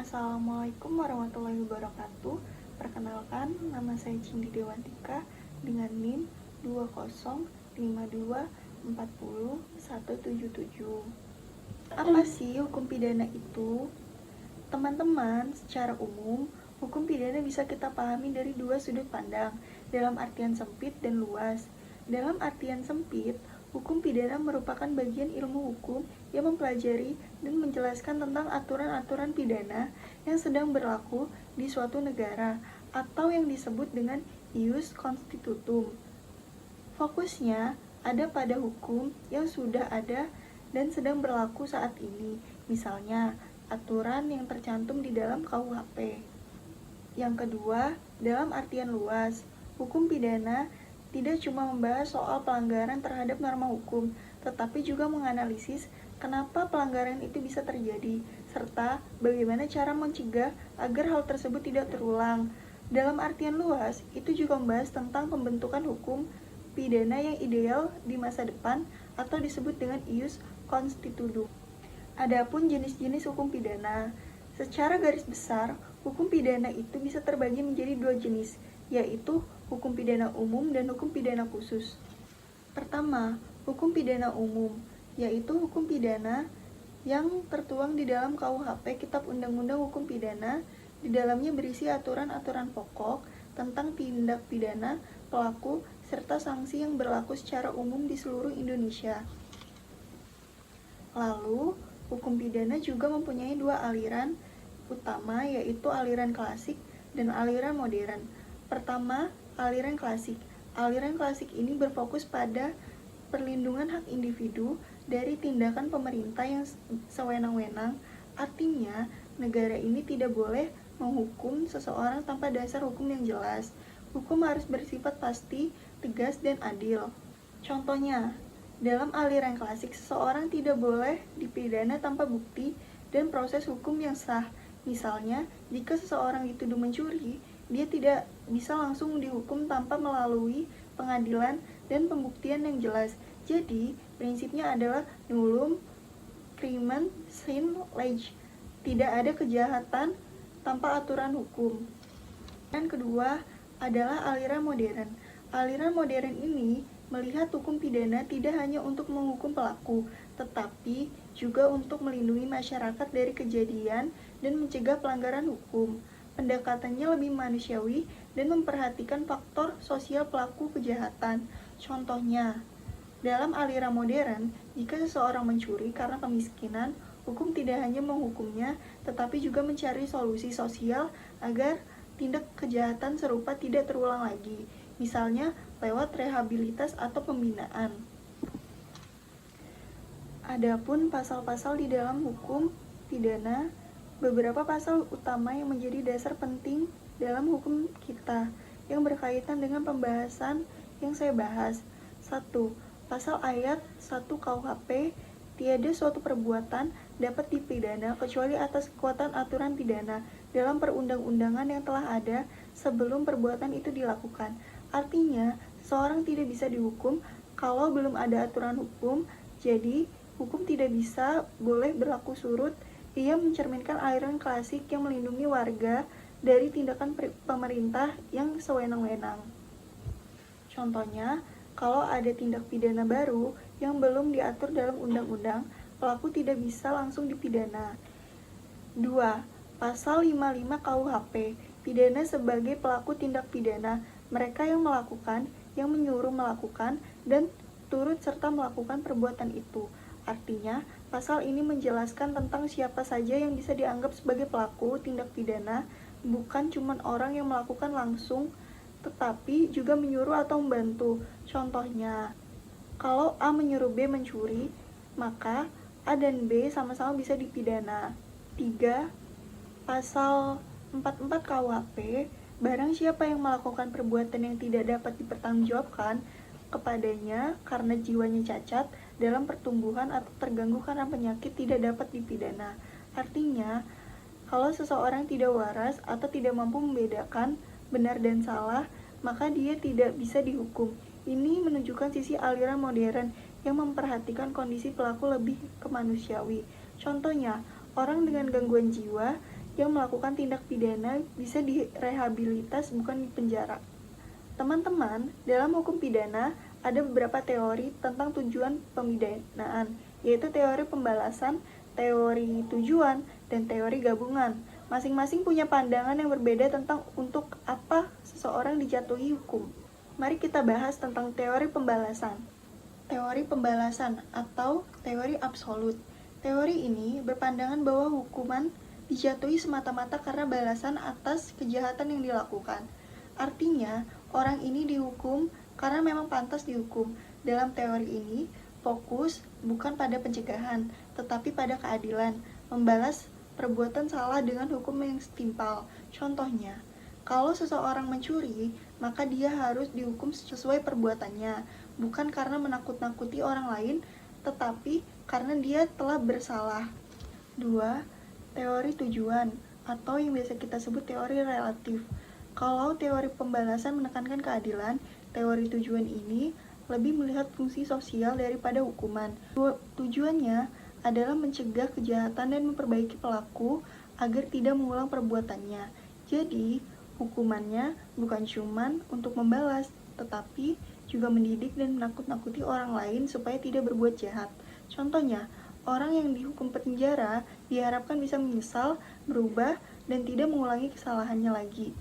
Assalamualaikum warahmatullahi wabarakatuh. Perkenalkan, nama saya Cindy Dewantika dengan NIM 205240177. Apa sih hukum pidana itu? Teman-teman, secara umum, hukum pidana bisa kita pahami dari dua sudut pandang, dalam artian sempit dan luas. Dalam artian sempit, hukum pidana merupakan bagian ilmu hukum yang mempelajari dan menjelaskan tentang aturan-aturan pidana yang sedang berlaku di suatu negara atau yang disebut dengan ius constitutum. Fokusnya ada pada hukum yang sudah ada dan sedang berlaku saat ini, misalnya aturan yang tercantum di dalam KUHP. Yang kedua, dalam artian luas, hukum pidana tidak cuma membahas soal pelanggaran terhadap norma hukum, tetapi juga menganalisis kenapa pelanggaran itu bisa terjadi, serta bagaimana cara mencegah agar hal tersebut tidak terulang. Dalam artian luas, itu juga membahas tentang pembentukan hukum pidana yang ideal di masa depan atau disebut dengan ius constitutum. Adapun jenis-jenis hukum pidana, secara garis besar, hukum pidana itu bisa terbagi menjadi dua jenis, yaitu hukum pidana umum dan hukum pidana khusus. Pertama, hukum pidana umum, yaitu hukum pidana yang tertuang di dalam KUHP Kitab Undang-Undang Hukum Pidana. Di dalamnya berisi aturan-aturan pokok tentang tindak pidana, pelaku, serta sanksi yang berlaku secara umum di seluruh Indonesia. Lalu, hukum pidana juga mempunyai dua aliran utama, yaitu aliran klasik dan aliran modern. Pertama, aliran klasik. Aliran klasik ini berfokus pada perlindungan hak individu dari tindakan pemerintah yang sewenang-wenang. Artinya, negara ini tidak boleh menghukum seseorang tanpa dasar hukum yang jelas. Hukum harus bersifat pasti, tegas, dan adil. Contohnya, dalam aliran klasik, seseorang tidak boleh dipidana tanpa bukti dan proses hukum yang sah. Misalnya, jika seseorang dituduh mencuri, dia tidak bisa langsung dihukum tanpa melalui pengadilan dan pembuktian yang jelas. Jadi, prinsipnya adalah nullum crimen sine lege. Tidak ada kejahatan tanpa aturan hukum. Dan kedua adalah aliran modern. Aliran modern ini melihat hukum pidana tidak hanya untuk menghukum pelaku, tetapi juga untuk melindungi masyarakat dari kejadian dan mencegah pelanggaran hukum. Pendekatannya lebih manusiawi dan memperhatikan faktor sosial pelaku kejahatan. Contohnya, dalam aliran modern, jika seseorang mencuri karena kemiskinan, hukum tidak hanya menghukumnya, tetapi juga mencari solusi sosial agar tindak kejahatan serupa tidak terulang lagi, misalnya lewat rehabilitas atau pembinaan. Adapun pasal-pasal di dalam hukum pidana, beberapa pasal utama yang menjadi dasar penting dalam hukum kita yang berkaitan dengan pembahasan yang saya bahas. 1. Pasal ayat 1 KUHP, tiada suatu perbuatan dapat dipidana kecuali atas kekuatan aturan pidana dalam perundang-undangan yang telah ada sebelum perbuatan itu dilakukan. Artinya, seorang tidak bisa dihukum kalau belum ada aturan hukum, jadi hukum tidak bisa boleh berlaku surut. Ia mencerminkan aliran klasik yang melindungi warga dari tindakan pemerintah yang sewenang-wenang. Contohnya, kalau ada tindak pidana baru yang belum diatur dalam undang-undang, pelaku tidak bisa langsung dipidana. 2. Pasal 55 KUHP, pidana sebagai pelaku tindak pidana, mereka yang melakukan, yang menyuruh melakukan, dan turut serta melakukan perbuatan itu. Artinya, pasal ini menjelaskan tentang siapa saja yang bisa dianggap sebagai pelaku tindak pidana, bukan cuma orang yang melakukan langsung, tetapi juga menyuruh atau membantu. Contohnya, kalau A menyuruh B mencuri, maka A dan B sama-sama bisa dipidana. 3. Pasal 44 KUHP, barang siapa yang melakukan perbuatan yang tidak dapat dipertanggungjawabkan kepadanya karena jiwanya cacat dalam pertumbuhan atau terganggu karena penyakit tidak dapat dipidana. Artinya, kalau seseorang tidak waras atau tidak mampu membedakan benar dan salah, maka dia tidak bisa dihukum. Ini menunjukkan sisi aliran modern yang memperhatikan kondisi pelaku lebih kemanusiawi. Contohnya, orang dengan gangguan jiwa yang melakukan tindak pidana bisa direhabilitas, bukan dipenjara. Teman-teman, dalam hukum pidana ada beberapa teori tentang tujuan pemidanaan, yaitu teori pembalasan, teori tujuan, dan teori gabungan. Masing-masing punya pandangan yang berbeda tentang untuk apa seseorang dijatuhi hukum. Mari kita bahas tentang teori pembalasan. Teori pembalasan atau teori absolut. Teori ini berpandangan bahwa hukuman dijatuhi semata-mata karena balasan atas kejahatan yang dilakukan. Artinya, orang ini dihukum karena memang pantas dihukum. Dalam teori ini, fokus bukan pada pencegahan, tetapi pada keadilan, membalas perbuatan salah dengan hukum yang setimpal. Contohnya, kalau seseorang mencuri, maka dia harus dihukum sesuai perbuatannya, bukan karena menakut-nakuti orang lain, tetapi karena dia telah bersalah. 2. Teori tujuan, atau yang biasa kita sebut teori relatif. Kalau teori pembalasan menekankan keadilan, teori tujuan ini lebih melihat fungsi sosial daripada hukuman. Tujuannya adalah mencegah kejahatan dan memperbaiki pelaku agar tidak mengulang perbuatannya. Jadi, hukumannya bukan cuma untuk membalas, tetapi juga mendidik dan menakut-nakuti orang lain supaya tidak berbuat jahat. Contohnya, orang yang dihukum penjara diharapkan bisa menyesal, berubah, dan tidak mengulangi kesalahannya lagi.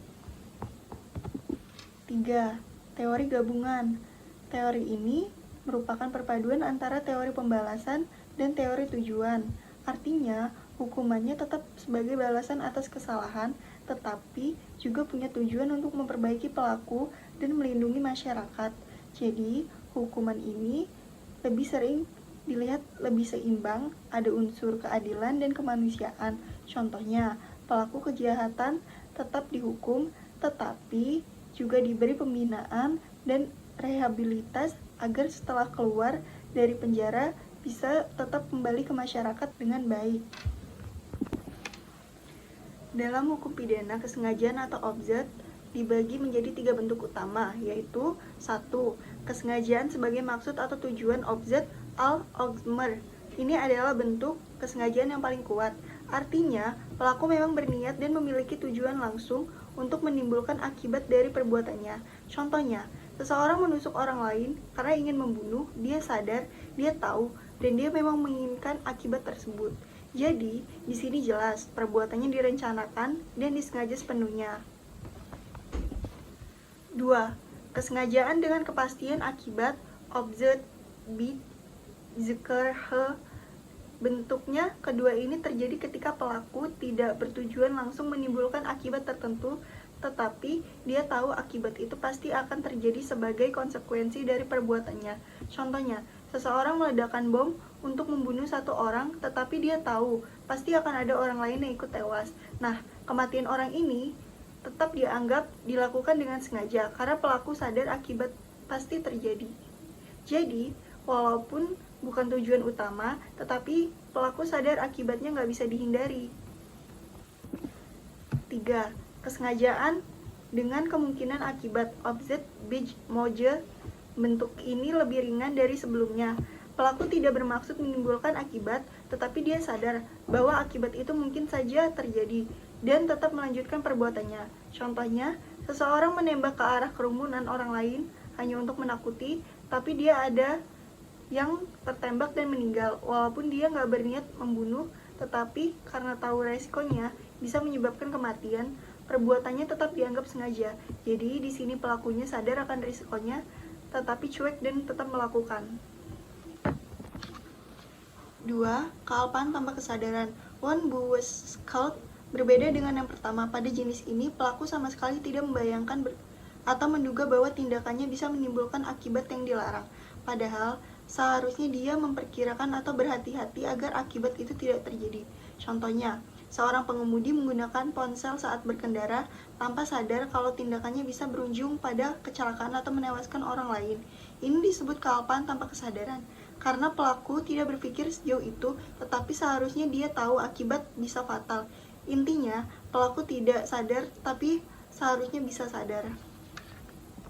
3. Teori gabungan. Teori ini merupakan perpaduan antara teori pembalasan dan teori tujuan. Artinya, hukumannya tetap sebagai balasan atas kesalahan, tetapi juga punya tujuan untuk memperbaiki pelaku dan melindungi masyarakat. Jadi, hukuman ini lebih sering dilihat lebih seimbang, ada unsur keadilan dan kemanusiaan. Contohnya, pelaku kejahatan tetap dihukum, tetapi juga diberi pembinaan dan rehabilitas agar setelah keluar dari penjara bisa tetap kembali ke masyarakat dengan baik. Dalam hukum pidana, kesengajaan atau objek dibagi menjadi 3 bentuk utama, yaitu 1. Kesengajaan sebagai maksud atau tujuan objek al-Oghmer. Ini adalah bentuk kesengajaan yang paling kuat. Artinya, pelaku memang berniat dan memiliki tujuan langsung untuk menimbulkan akibat dari perbuatannya. Contohnya, seseorang menusuk orang lain karena ingin membunuh, dia sadar, dia tahu, dan dia memang menginginkan akibat tersebut. Jadi, di sini jelas perbuatannya direncanakan dan disengaja sepenuhnya. 2. Kesengajaan dengan kepastian akibat objek bit zikr he. Bentuknya kedua ini terjadi ketika pelaku tidak bertujuan langsung menimbulkan akibat tertentu, tetapi dia tahu akibat itu pasti akan terjadi sebagai konsekuensi dari perbuatannya. Contohnya, seseorang meledakkan bom untuk membunuh satu orang, tetapi dia tahu pasti akan ada orang lain yang ikut tewas. Nah, kematian orang ini tetap dianggap dilakukan dengan sengaja karena pelaku sadar akibat pasti terjadi. Jadi, walaupun bukan tujuan utama, tetapi pelaku sadar akibatnya nggak bisa dihindari. 3. Kesengajaan dengan kemungkinan akibat objek bij moje. Bentuk ini lebih ringan dari sebelumnya. Pelaku tidak bermaksud menimbulkan akibat, tetapi dia sadar bahwa akibat itu mungkin saja terjadi dan tetap melanjutkan perbuatannya. Contohnya, seseorang menembak ke arah kerumunan orang lain hanya untuk menakuti, tapi dia ada yang tertembak dan meninggal. Walaupun dia nggak berniat membunuh, tetapi karena tahu resikonya bisa menyebabkan kematian, perbuatannya tetap dianggap sengaja. Jadi di sini pelakunya sadar akan risikonya, tetapi cuek dan tetap melakukan. 2. Kealpaan tanpa kesadaran. One Buweskalt berbeda dengan yang pertama. Pada jenis ini, pelaku sama sekali tidak membayangkan atau menduga bahwa tindakannya bisa menimbulkan akibat yang dilarang. Padahal, seharusnya dia memperkirakan atau berhati-hati agar akibat itu tidak terjadi. Contohnya, seorang pengemudi menggunakan ponsel saat berkendara tanpa sadar kalau tindakannya bisa berujung pada kecelakaan atau menewaskan orang lain. Ini disebut kealpaan tanpa kesadaran, karena pelaku tidak berpikir sejauh itu, tetapi seharusnya dia tahu akibat bisa fatal. Intinya, pelaku tidak sadar, tapi seharusnya bisa sadar.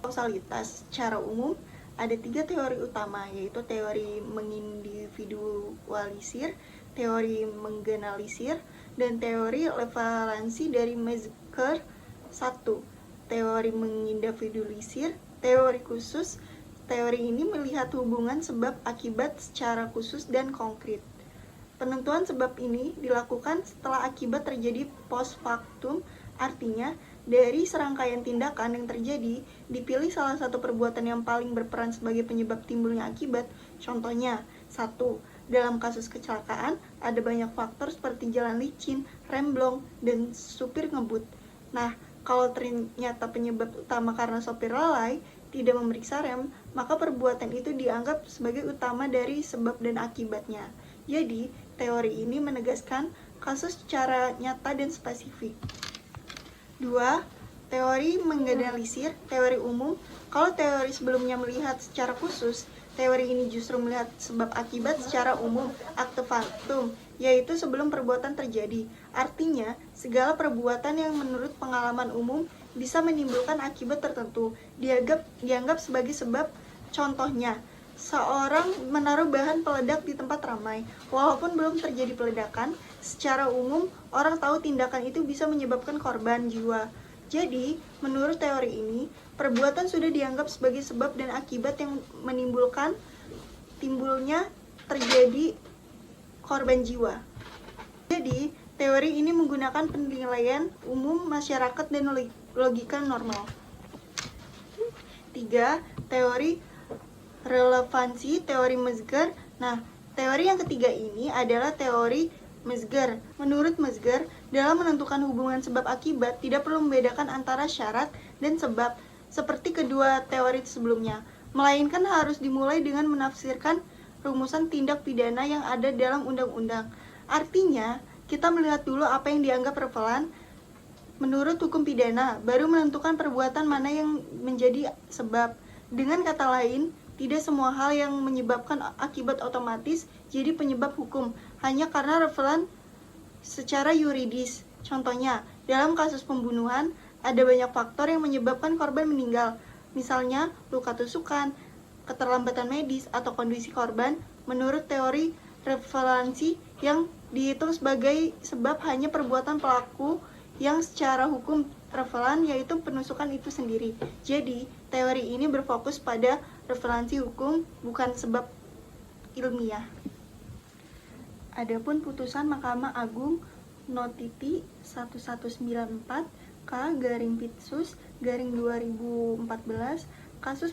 Kausalitas. Secara umum, ada 3 teori utama, yaitu teori mengindividualisir, teori menggeneralisir, dan teori levalansi dari Metzger. 1. Teori mengindividualisir, teori khusus. Teori ini melihat hubungan sebab akibat secara khusus dan konkret. Penentuan sebab ini dilakukan setelah akibat terjadi post factum, artinya dari serangkaian tindakan yang terjadi, dipilih salah satu perbuatan yang paling berperan sebagai penyebab timbulnya akibat. Contohnya, 1. Dalam kasus kecelakaan, ada banyak faktor seperti jalan licin, rem blong, dan supir ngebut. Nah, kalau ternyata penyebab utama karena sopir lalai, tidak memeriksa rem, maka perbuatan itu dianggap sebagai utama dari sebab dan akibatnya. Jadi, teori ini menegaskan kasus secara nyata dan spesifik. 2. Teori menggeneralisir, teori umum. Kalau teori sebelumnya melihat secara khusus, teori ini justru melihat sebab akibat secara umum, akte factum, yaitu sebelum perbuatan terjadi. Artinya, segala perbuatan yang menurut pengalaman umum bisa menimbulkan akibat tertentu, dianggap sebagai sebab. Contohnya, seorang menaruh bahan peledak di tempat ramai. Walaupun belum terjadi peledakan, secara umum orang tahu tindakan itu bisa menyebabkan korban jiwa. Jadi, menurut teori ini, perbuatan sudah dianggap sebagai sebab dan akibat yang menimbulkan timbulnya terjadi korban jiwa. Jadi, teori ini menggunakan penilaian umum masyarakat dan logika normal. 3. Teori relevansi, teori Metzger. Nah, teori yang ketiga ini adalah teori Metzger. Menurut Metzger, dalam menentukan hubungan sebab akibat tidak perlu membedakan antara syarat dan sebab seperti kedua teori sebelumnya, melainkan harus dimulai dengan menafsirkan rumusan tindak pidana yang ada dalam undang-undang. Artinya, kita melihat dulu apa yang dianggap relevan menurut hukum pidana, baru menentukan perbuatan mana yang menjadi sebab. Dengan kata lain, tidak semua hal yang menyebabkan akibat otomatis jadi penyebab hukum, hanya karena relevan secara yuridis. Contohnya, dalam kasus pembunuhan, ada banyak faktor yang menyebabkan korban meninggal. Misalnya, luka tusukan, keterlambatan medis, atau kondisi korban. Menurut teori relevansi, yang dihitung sebagai sebab hanya perbuatan pelaku yang secara hukum relevan, yaitu penusukan itu sendiri. Jadi, teori ini berfokus pada relevansi hukum, bukan sebab ilmiah. Adapun putusan Mahkamah Agung Notiti 1194 K/Pitsus/2014 kasus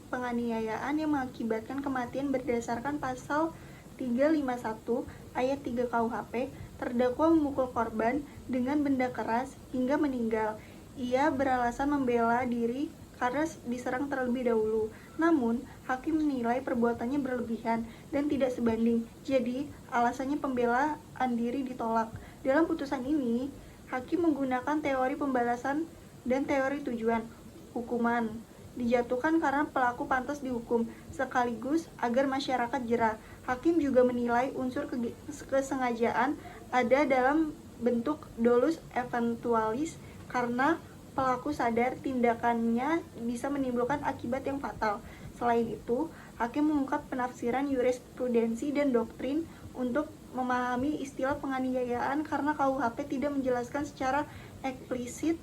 penganiayaan yang mengakibatkan kematian berdasarkan pasal 351 ayat 3 KUHP. Terdakwa memukul korban dengan benda keras hingga meninggal. Ia beralasan membela diri karena diserang terlebih dahulu. Namun, hakim menilai perbuatannya berlebihan dan tidak sebanding. Jadi, alasannya pembelaan diri ditolak. Dalam putusan ini, hakim menggunakan teori pembalasan dan teori tujuan. Hukuman dijatuhkan karena pelaku pantas dihukum, sekaligus agar masyarakat jera. Hakim juga menilai unsur kesengajaan ada dalam bentuk dolus eventualis karena pelaku sadar tindakannya bisa menimbulkan akibat yang fatal. Selain itu, hakim mengungkap penafsiran jurisprudensi dan doktrin untuk memahami istilah penganiayaan karena KUHP tidak menjelaskan secara eksplisit.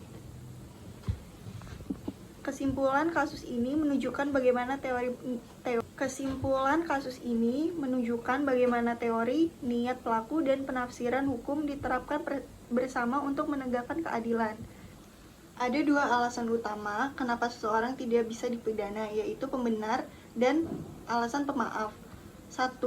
Kesimpulan kasus ini menunjukkan bagaimana teori, niat pelaku, dan penafsiran hukum diterapkan bersama untuk menegakkan keadilan. Ada dua alasan utama kenapa seseorang tidak bisa dipidana, yaitu pembenar dan alasan pemaaf. 1.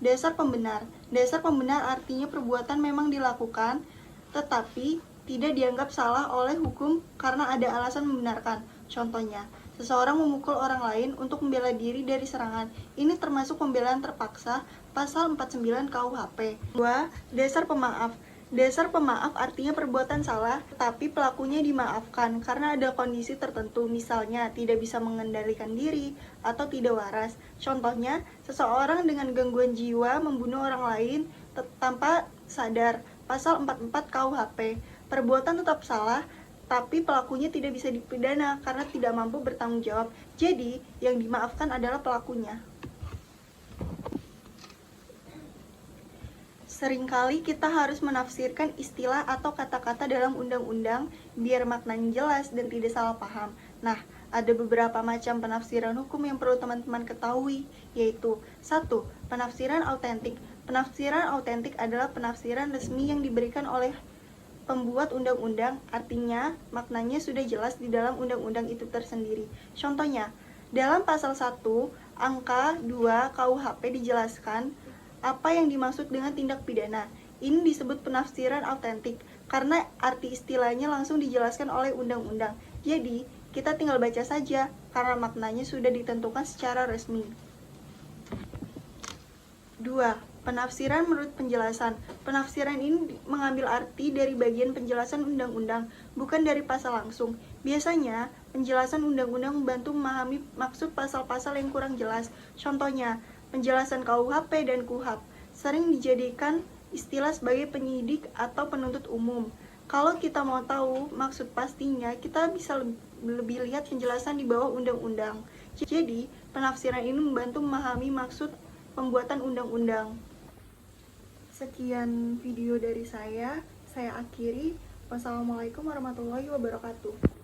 Dasar pembenar. Dasar pembenar artinya perbuatan memang dilakukan, tetapi tidak dianggap salah oleh hukum karena ada alasan membenarkan. Contohnya, seseorang memukul orang lain untuk membela diri dari serangan. Ini termasuk pembelaan terpaksa, pasal 49 KUHP. 2. Dasar pemaaf. Dasar pemaaf artinya perbuatan salah, tapi pelakunya dimaafkan karena ada kondisi tertentu, misalnya tidak bisa mengendalikan diri atau tidak waras. Contohnya, seseorang dengan gangguan jiwa membunuh orang lain tanpa sadar, pasal 44 KUHP. Perbuatan tetap salah, tapi pelakunya tidak bisa dipidana karena tidak mampu bertanggung jawab. Jadi, yang dimaafkan adalah pelakunya. Seringkali kita harus menafsirkan istilah atau kata-kata dalam undang-undang biar maknanya jelas dan tidak salah paham. Nah, ada beberapa macam penafsiran hukum yang perlu teman-teman ketahui, yaitu 1. Penafsiran autentik. Penafsiran autentik adalah penafsiran resmi yang diberikan oleh pembuat undang-undang, artinya maknanya sudah jelas di dalam undang-undang itu tersendiri. Contohnya, dalam pasal 1, angka 2 KUHP dijelaskan apa yang dimaksud dengan tindak pidana. Ini disebut penafsiran autentik karena arti istilahnya langsung dijelaskan oleh undang-undang. Jadi, kita tinggal baca saja karena maknanya sudah ditentukan secara resmi. 2. Penafsiran menurut penjelasan. Penafsiran ini mengambil arti dari bagian penjelasan undang-undang, bukan dari pasal langsung. Biasanya, penjelasan undang-undang membantu memahami maksud pasal-pasal yang kurang jelas. Contohnya, penjelasan KUHP dan KUHAP sering dijadikan istilah sebagai penyidik atau penuntut umum. Kalau kita mau tahu maksud pastinya, kita bisa lebih lihat penjelasan di bawah undang-undang. Jadi, penafsiran ini membantu memahami maksud pembuatan undang-undang. Sekian video dari saya akhiri. Wassalamualaikum warahmatullahi wabarakatuh.